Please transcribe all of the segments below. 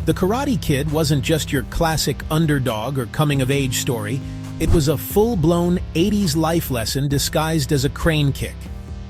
The Karate Kid wasn't just your classic underdog or coming-of-age story. It was a full-blown 80s life lesson disguised as a crane kick.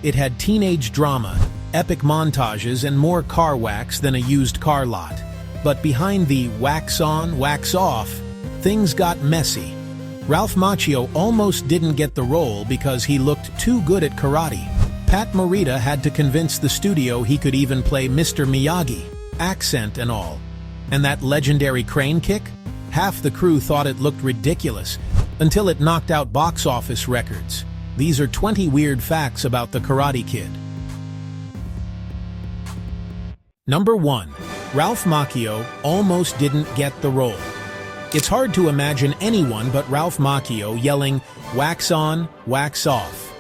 It had teenage drama, epic montages, and more car wax than a used car lot. But behind the wax on, wax off, things got messy. Ralph Macchio almost didn't get the role because he looked too good at karate. Pat Morita had to convince the studio he could even play Mr. Miyagi, accent and all. And that legendary crane kick? Half the crew thought it looked ridiculous, until it knocked out box office records. These are 20 weird facts about the Karate Kid. Number 1. Ralph Macchio almost didn't get the role. It's hard to imagine anyone but Ralph Macchio yelling, "Wax on, wax off."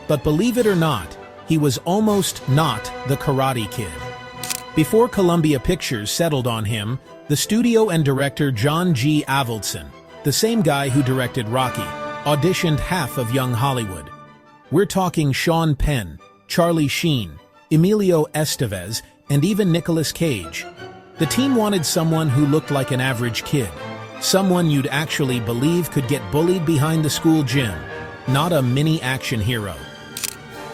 But believe it or not, he was almost not the Karate Kid. Before Columbia Pictures settled on him, the studio and director John G. Avildsen, the same guy who directed Rocky, auditioned half of young Hollywood. We're talking Sean Penn, Charlie Sheen, Emilio Estevez, and even Nicolas Cage. The team wanted someone who looked like an average kid, someone you'd actually believe could get bullied behind the school gym, not a mini action hero.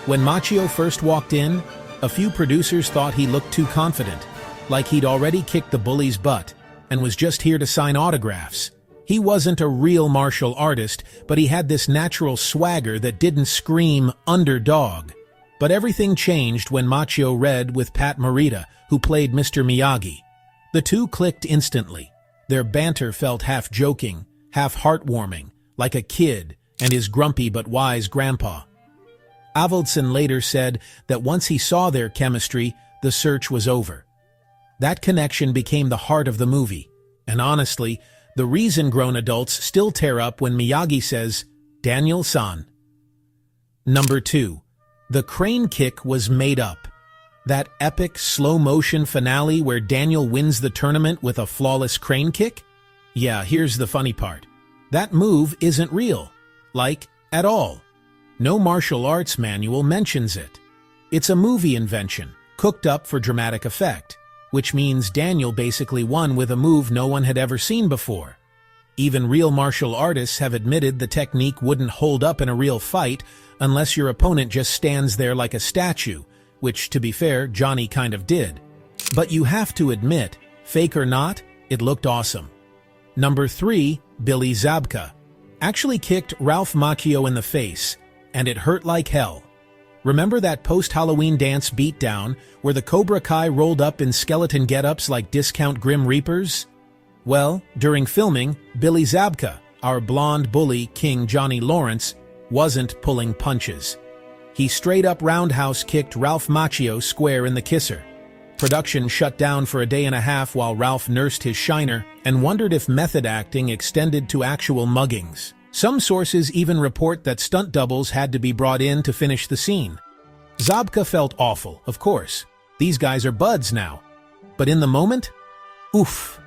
When Macchio first walked in, a few producers thought he looked too confident, like he'd already kicked the bully's butt and was just here to sign autographs. He wasn't a real martial artist, but he had this natural swagger that didn't scream underdog. But everything changed when Macchio read with Pat Morita, who played Mr. Miyagi. The two clicked instantly. Their banter felt half joking, half heartwarming, like a kid and his grumpy but wise grandpa. Avildsen later said that once he saw their chemistry, the search was over. That connection became the heart of the movie, and honestly, the reason grown adults still tear up when Miyagi says, "Daniel-san." Number 2. The crane kick was made up. That epic slow-motion finale where Daniel wins the tournament with a flawless crane kick? Yeah, here's the funny part. That move isn't real. Like, at all. No martial arts manual mentions it. It's a movie invention, cooked up for dramatic effect, which means Daniel basically won with a move no one had ever seen before. Even real martial artists have admitted the technique wouldn't hold up in a real fight unless your opponent just stands there like a statue, which, to be fair, Johnny kind of did. But you have to admit, fake or not, it looked awesome. Number 3, Billy Zabka, actually kicked Ralph Macchio in the face, and it hurt like hell. Remember that post-Halloween dance beatdown where the Cobra Kai rolled up in skeleton get-ups like discount Grim Reapers? Well, during filming, Billy Zabka, our blonde bully King Johnny Lawrence, wasn't pulling punches. He straight-up roundhouse kicked Ralph Macchio square in the kisser. Production shut down for a day and a half while Ralph nursed his shiner and wondered if method acting extended to actual muggings. Some sources even report that stunt doubles had to be brought in to finish the scene. Zabka felt awful, of course. These guys are buds now. But in the moment? Oof.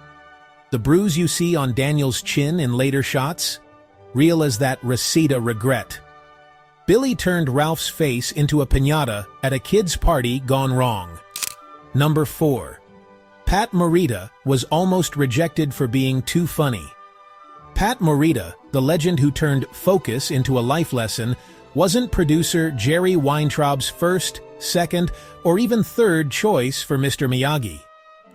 The bruise you see on Daniel's chin in later shots? Real as that Reseda regret. Billy turned Ralph's face into a piñata at a kid's party gone wrong. Number 4. Pat Morita was almost rejected for being too funny. Pat Morita, the legend who turned focus into a life lesson, wasn't producer Jerry Weintraub's first, second, or even third choice for Mr. Miyagi.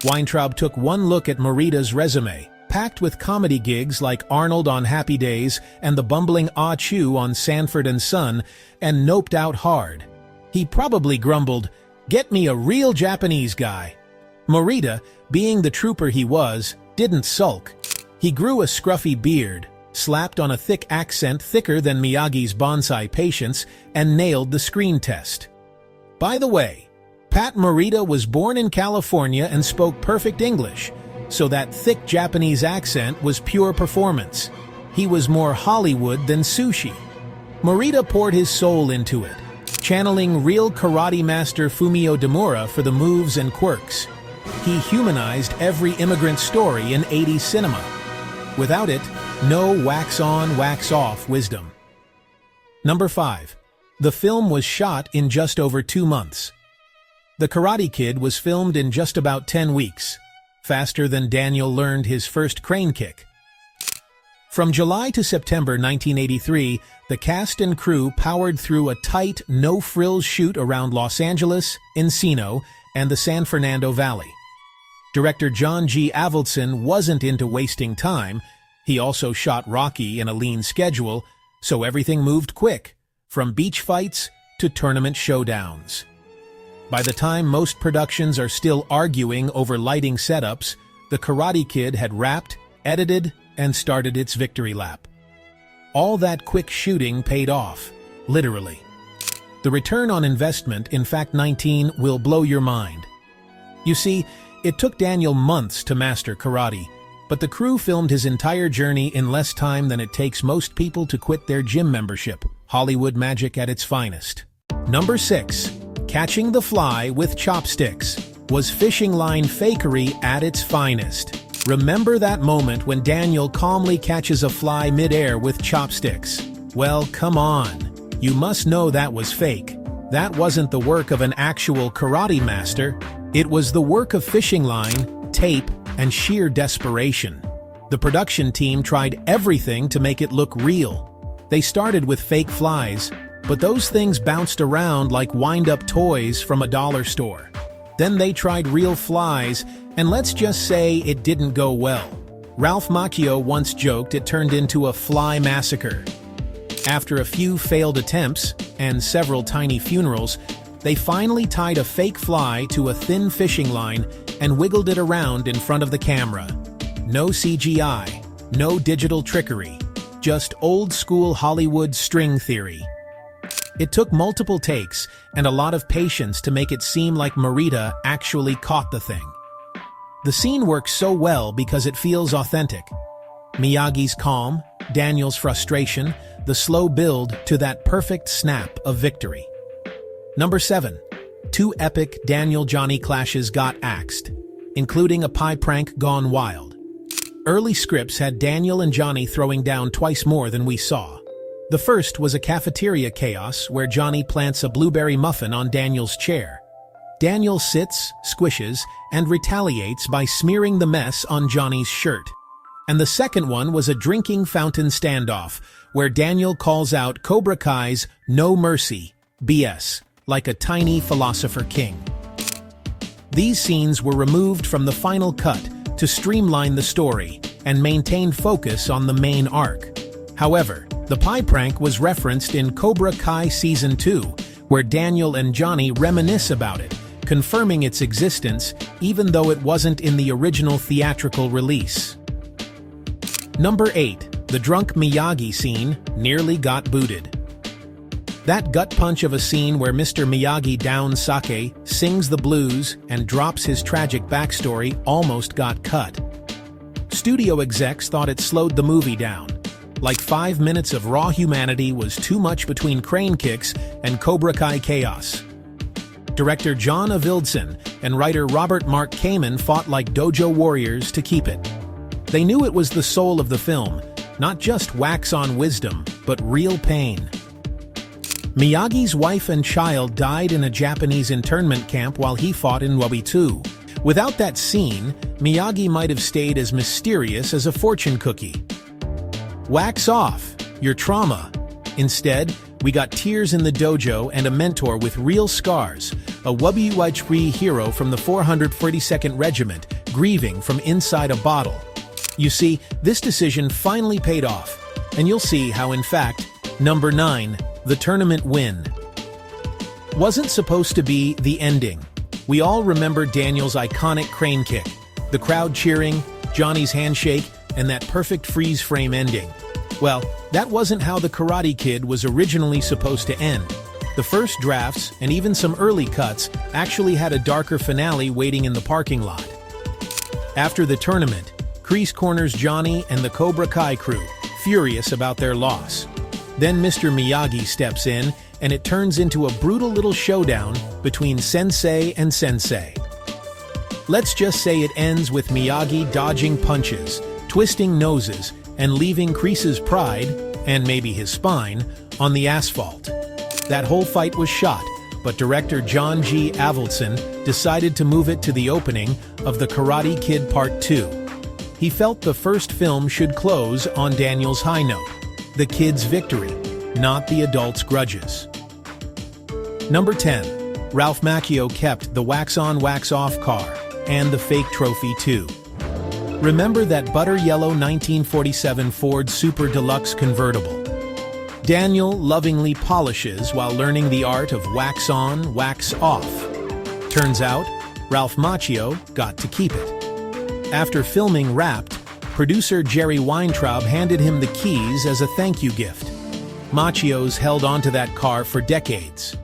Weintraub took one look at Morita's resume, packed with comedy gigs like Arnold on Happy Days and the bumbling Ah Chew on Sanford and Son, and noped out hard. He probably grumbled, "Get me a real Japanese guy." Morita, being the trooper he was, didn't sulk. He grew a scruffy beard, slapped on a thick accent thicker than Miyagi's bonsai patience, and nailed the screen test. By the way, Pat Morita was born in California and spoke perfect English, so that thick Japanese accent was pure performance. He was more Hollywood than sushi. Morita poured his soul into it, channeling real karate master Fumio Demura for the moves and quirks. He humanized every immigrant story in 80s cinema. Without it, no wax-on, wax-off wisdom. Number 5. The film was shot in just over 2 months. The Karate Kid was filmed in just about 10 weeks. faster than Daniel learned his first crane kick. From July to September 1983, the cast and crew powered through a tight, no-frills shoot around Los Angeles, Encino, and the San Fernando Valley. Director John G. Avildsen wasn't into wasting time. He also shot Rocky in a lean schedule, so everything moved quick, from beach fights to tournament showdowns. By the time most productions are still arguing over lighting setups, The Karate Kid had wrapped, edited, and started its victory lap. All that quick shooting paid off, literally. The return on investment in Fact 19 will blow your mind. You see, it took Daniel months to master karate, but the crew filmed his entire journey in less time than it takes most people to quit their gym membership. Hollywood magic at its finest. Number 6. Catching the fly with chopsticks was fishing line fakery at its finest. Remember that moment when Daniel calmly catches a fly mid-air with chopsticks? Well, come on. You must know that was fake. That wasn't the work of an actual karate master. It was the work of fishing line, tape, and sheer desperation. The production team tried everything to make it look real. They started with fake flies, but those things bounced around like wind-up toys from a dollar store. Then they tried real flies, and let's just say it didn't go well. Ralph Macchio once joked it turned into a fly massacre. After a few failed attempts and several tiny funerals, they finally tied a fake fly to a thin fishing line and wiggled it around in front of the camera. No CGI, no digital trickery, just old-school Hollywood string theory. It took multiple takes and a lot of patience to make it seem like Marita actually caught the thing. The scene works so well because it feels authentic. Miyagi's calm, Daniel's frustration, the slow build to that perfect snap of victory. Number 7. 2 epic Daniel-Johnny clashes got axed, including a pie prank gone wild. Early scripts had Daniel and Johnny throwing down twice more than we saw. The first was a cafeteria chaos where Johnny plants a blueberry muffin on Daniel's chair. Daniel sits, squishes, and retaliates by smearing the mess on Johnny's shirt. And the second one was a drinking fountain standoff, where Daniel calls out Cobra Kai's "No Mercy" BS, like a tiny philosopher king. These scenes were removed from the final cut to streamline the story and maintain focus on the main arc. However, the pie prank was referenced in Cobra Kai Season 2, where Daniel and Johnny reminisce about it, confirming its existence even though it wasn't in the original theatrical release. Number 8. The drunk Miyagi scene nearly got booted. That gut punch of a scene where Mr. Miyagi downs sake, sings the blues, and drops his tragic backstory almost got cut. Studio execs thought it slowed the movie down. Like 5 minutes of raw humanity was too much between crane kicks and Cobra Kai chaos. Director John Avildsen and writer Robert Mark Kamen fought like dojo warriors to keep it. They knew it was the soul of the film, not just wax-on wisdom, but real pain. Miyagi's wife and child died in a Japanese internment camp while he fought in Wabi-2. Without that scene, Miyagi might have stayed as mysterious as a fortune cookie. Wax off your trauma. Instead, we got tears in the dojo and a mentor with real scars, a Wabi-3 hero from the 442nd Regiment, grieving from inside a bottle. You see, this decision finally paid off, and you'll see how, in fact, Number 9. The tournament win wasn't supposed to be the ending. We all remember Daniel's iconic crane kick, the crowd cheering, Johnny's handshake, and that perfect freeze frame ending. Well, that wasn't how The Karate Kid was originally supposed to end. The first drafts, and even some early cuts, actually had a darker finale waiting in the parking lot. After the tournament, Kreese corners Johnny and the Cobra Kai crew, furious about their loss. Then Mr. Miyagi steps in, and it turns into a brutal little showdown between Sensei and Sensei. Let's just say it ends with Miyagi dodging punches, twisting noses, and leaving Kreese's pride, and maybe his spine, on the asphalt. That whole fight was shot, but director John G. Avildsen decided to move it to the opening of The Karate Kid Part 2. He felt the first film should close on Daniel's high note, the kid's victory, not the adult's grudges. Number 10. Ralph Macchio kept the wax-on, wax-off car and the fake trophy too. Remember that butter yellow 1947 Ford Super Deluxe convertible? Daniel lovingly polishes while learning the art of wax-on, wax-off. Turns out, Ralph Macchio got to keep it. After filming Wrapped, producer Jerry Weintraub handed him the keys as a thank you gift. Macchio's held onto that car for decades.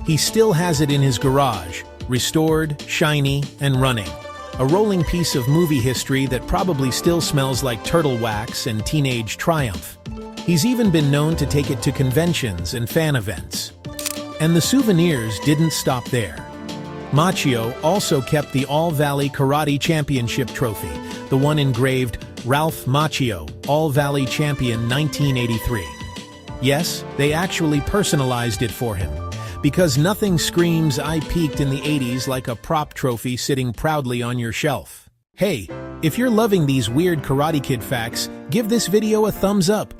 He still has it in his garage, restored, shiny, and running. A rolling piece of movie history that probably still smells like turtle wax and teenage triumph. He's even been known to take it to conventions and fan events. And the souvenirs didn't stop there. Macchio also kept the All-Valley Karate Championship trophy, the one engraved Ralph Macchio, All-Valley Champion 1983. Yes, they actually personalized it for him. Because nothing screams I peaked in the 80s like a prop trophy sitting proudly on your shelf. Hey, if you're loving these weird Karate Kid facts, give this video a thumbs up.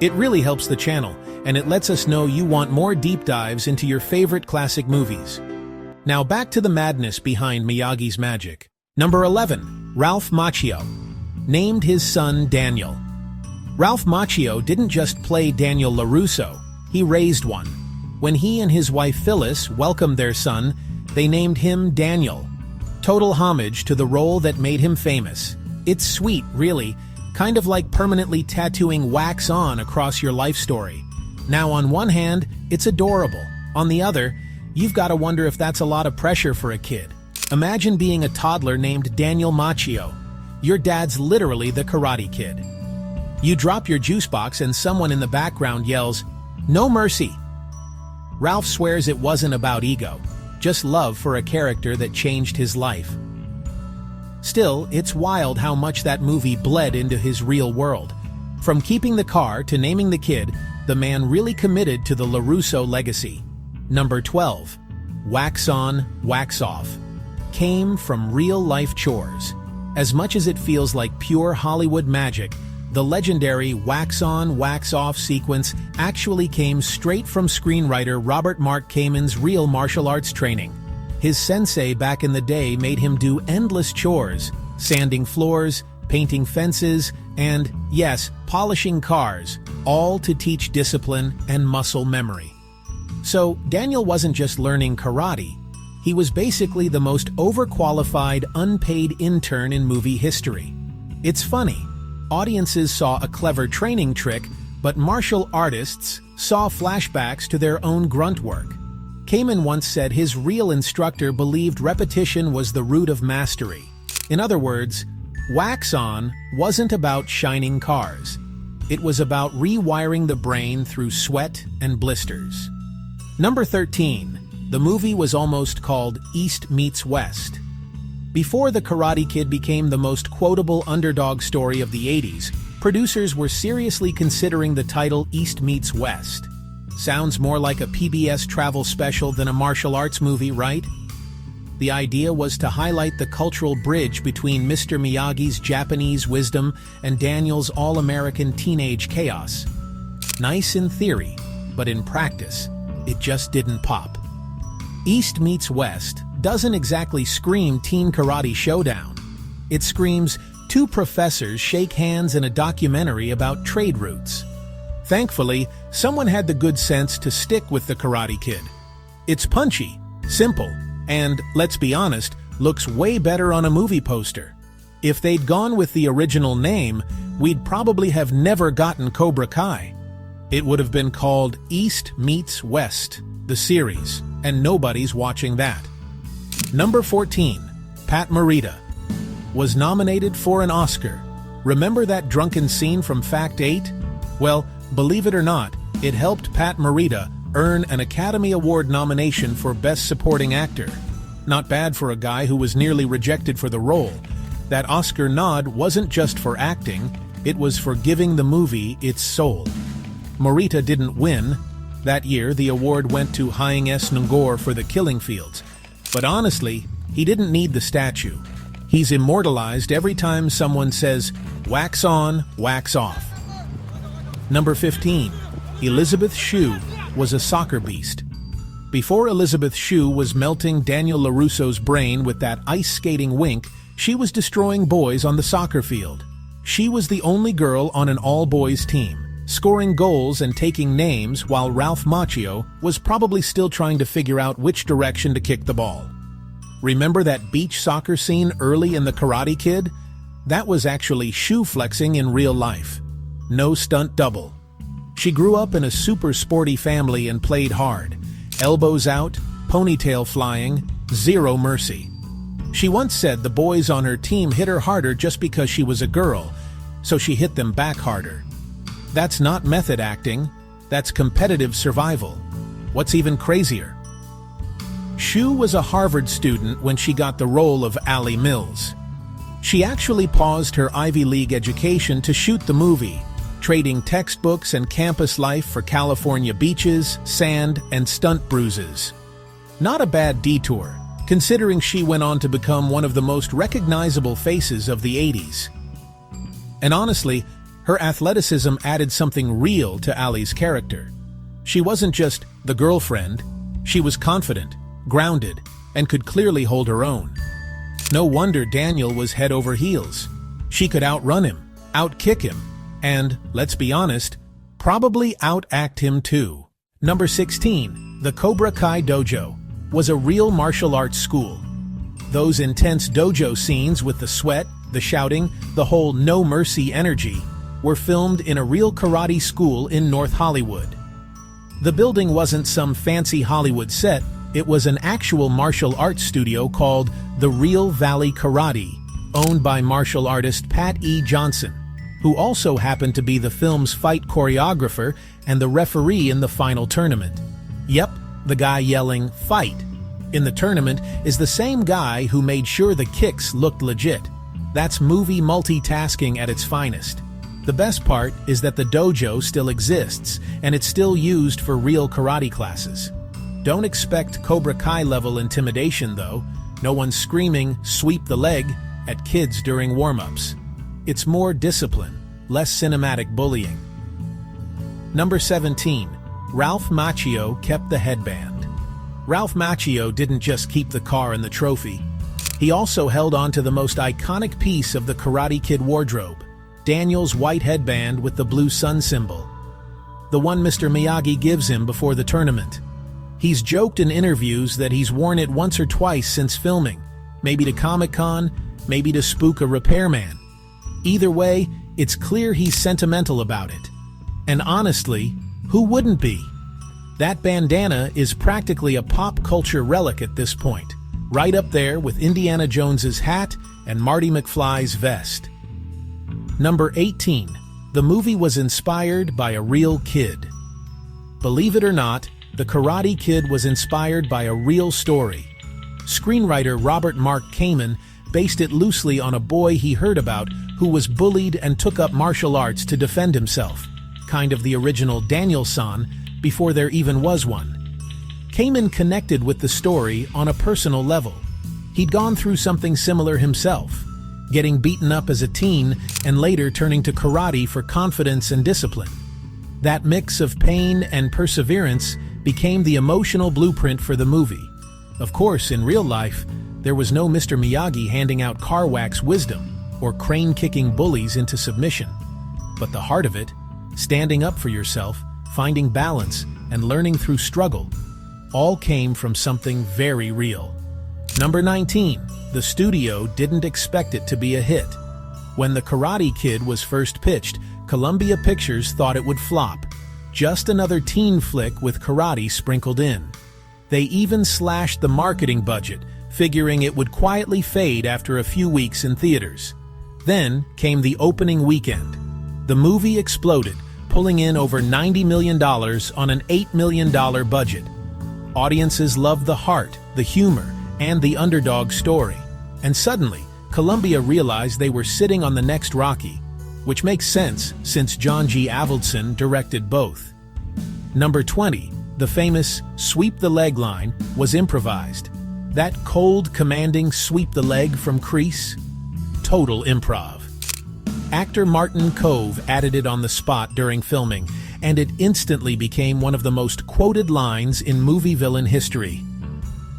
It really helps the channel, and it lets us know you want more deep dives into your favorite classic movies. Now back to the madness behind Miyagi's magic. Number 11. Ralph Macchio named his son Daniel. Ralph Macchio didn't just play Daniel LaRusso, he raised one. When he and his wife Phyllis welcomed their son, they named him Daniel. Total homage to the role that made him famous. It's sweet, really, kind of like permanently tattooing wax on across your life story. Now, on one hand, it's adorable. On the other, you've got to wonder if that's a lot of pressure for a kid. Imagine being a toddler named Daniel Macchio. Your dad's literally the Karate Kid. You drop your juice box and someone in the background yells, "No mercy!" Ralph swears it wasn't about ego, just love for a character that changed his life. Still, it's wild how much that movie bled into his real world. From keeping the car to naming the kid, the man really committed to the LaRusso legacy. Number 12. Wax on, wax off. Came from real-life chores. As much as it feels like pure Hollywood magic, the legendary wax-on, wax-off sequence actually came straight from screenwriter Robert Mark Kamen's real martial arts training. His sensei back in the day made him do endless chores, sanding floors, painting fences, and, yes, polishing cars, all to teach discipline and muscle memory. So, Daniel wasn't just learning karate. He was basically the most overqualified, unpaid intern in movie history. It's funny. Audiences saw a clever training trick, but martial artists saw flashbacks to their own grunt work. Kamen once said his real instructor believed repetition was the root of mastery. In other words, wax on wasn't about shining cars. It was about rewiring the brain through sweat and blisters. Number 13. The movie was almost called East Meets West. Before The Karate Kid became the most quotable underdog story of the 80s, producers were seriously considering the title East Meets West. Sounds more like a PBS travel special than a martial arts movie, right? The idea was to highlight the cultural bridge between Mr. Miyagi's Japanese wisdom and Daniel's all-American teenage chaos. Nice in theory, but in practice, it just didn't pop. East Meets West doesn't exactly scream teen karate showdown. It screams two professors shake hands in a documentary about trade routes. Thankfully, someone had the good sense to stick with The Karate Kid. It's punchy, simple, and, let's be honest, looks way better on a movie poster. If they'd gone with the original name, we'd probably have never gotten Cobra Kai. It would have been called East Meets West, the series, and nobody's watching that. Number 14. Pat Morita was nominated for an Oscar. Remember that drunken scene from Fact 8? Well, believe it or not, it helped Pat Morita earn an Academy Award nomination for Best Supporting Actor. Not bad for a guy who was nearly rejected for the role. That Oscar nod wasn't just for acting, it was for giving the movie its soul. Morita didn't win. That year, the award went to Hyang S. Ngor for The Killing Fields. But honestly, he didn't need the statue. He's immortalized every time someone says, "Wax on, wax off." Number 15. Elizabeth Shue was a soccer beast. Before Elizabeth Shue was melting Daniel LaRusso's brain with that ice-skating wink, she was destroying boys on the soccer field. She was the only girl on an all-boys team, scoring goals and taking names while Ralph Macchio was probably still trying to figure out which direction to kick the ball. Remember that beach soccer scene early in The Karate Kid? That was actually shoe flexing in real life. No stunt double. She grew up in a super sporty family and played hard. Elbows out, ponytail flying, zero mercy. She once said the boys on her team hit her harder just because she was a girl, so she hit them back harder. That's not method acting, that's competitive survival. What's even crazier? Shue was a Harvard student when she got the role of Allie Mills. She actually paused her Ivy League education to shoot the movie, trading textbooks and campus life for California beaches, sand, and stunt bruises. Not a bad detour, considering she went on to become one of the most recognizable faces of the 80s. And honestly, her athleticism added something real to Allie's character. She wasn't just the girlfriend, she was confident, grounded, and could clearly hold her own. No wonder Daniel was head over heels. She could outrun him, outkick him, and, let's be honest, probably outact him too. Number 16. The Cobra Kai Dojo was a real martial arts school. Those intense dojo scenes with the sweat, the shouting, the whole no mercy energy were filmed in a real karate school in North Hollywood. The building wasn't some fancy Hollywood set, it was an actual martial arts studio called the Real Valley Karate, owned by martial artist Pat E. Johnson, who also happened to be the film's fight choreographer and the referee in the final tournament. Yep, the guy yelling, "Fight!" in the tournament is the same guy who made sure the kicks looked legit. That's movie multitasking at its finest. The best part is that the dojo still exists, and it's still used for real karate classes. Don't expect Cobra Kai level intimidation though. No one's screaming, "Sweep the leg," at kids during warm-ups. It's more discipline, less cinematic bullying. Number 17. Ralph Macchio kept the headband. Ralph Macchio didn't just keep the car and the trophy. He also held on to the most iconic piece of the Karate Kid wardrobe, Daniel's white headband with the blue sun symbol. The one Mr. Miyagi gives him before the tournament. He's joked in interviews that he's worn it once or twice since filming, maybe to Comic-Con, maybe to spook a repairman. Either way, it's clear he's sentimental about it. And honestly, who wouldn't be? That bandana is practically a pop culture relic at this point, right up there with Indiana Jones's hat and Marty McFly's vest. Number 18. The movie was inspired by a real kid. Believe it or not, The Karate Kid was inspired by a real story. Screenwriter Robert Mark Kamen based it loosely on a boy he heard about who was bullied and took up martial arts to defend himself, kind of the original Daniel-san before there even was one. Kamen connected with the story on a personal level. He'd gone through something similar himself, getting beaten up as a teen and later turning to karate for confidence and discipline. That mix of pain and perseverance became the emotional blueprint for the movie. Of course, in real life, there was no Mr. Miyagi handing out car wax wisdom or crane-kicking bullies into submission. But the heart of it, standing up for yourself, finding balance, and learning through struggle, all came from something very real. Number 19. The studio didn't expect it to be a hit. When The Karate Kid was first pitched, Columbia Pictures thought it would flop. Just another teen flick with karate sprinkled in. They even slashed the marketing budget, figuring it would quietly fade after a few weeks in theaters. Then came the opening weekend. The movie exploded, pulling in over $90 million on an $8 million budget. Audiences loved the heart, the humor, and the underdog story. And suddenly, Columbia realized they were sitting on the next Rocky, which makes sense since John G. Avildsen directed both. Number 20. The famous "sweep the leg" line was improvised. That cold, commanding sweep the leg from crease? Total improv. Actor Martin Kove added it on the spot during filming, and it instantly became one of the most quoted lines in movie villain history.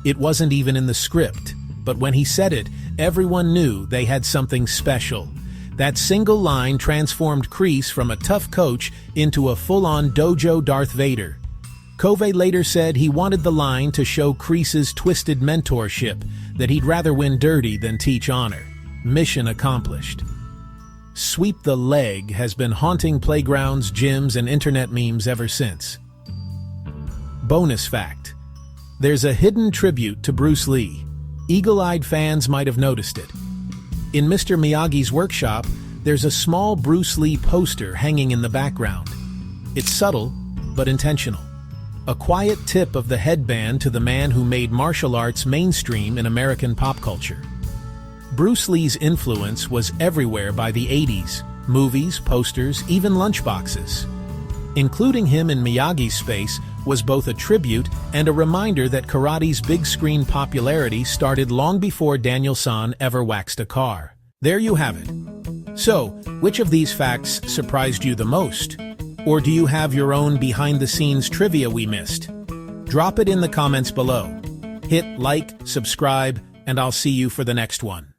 It wasn't even in the script, but when he said it, everyone knew they had something special. That single line transformed Kreese from a tough coach into a full-on dojo Darth Vader. Kove later said he wanted the line to show Kreese's twisted mentorship, that he'd rather win dirty than teach honor. Mission accomplished. Sweep the leg has been haunting playgrounds, gyms, and internet memes ever since. Bonus fact: there's a hidden tribute to Bruce Lee. Eagle-eyed fans might have noticed it. In Mr. Miyagi's workshop, there's a small Bruce Lee poster hanging in the background. It's subtle, but intentional. A quiet tip of the headband to the man who made martial arts mainstream in American pop culture. Bruce Lee's influence was everywhere by the 80s, movies, posters, even lunchboxes. Including him in Miyagi's space was both a tribute and a reminder that karate's big-screen popularity started long before Daniel-san ever waxed a car. There you have it. So, which of these facts surprised you the most? Or do you have your own behind-the-scenes trivia we missed? Drop it in the comments below. Hit like, subscribe, and I'll see you for the next one.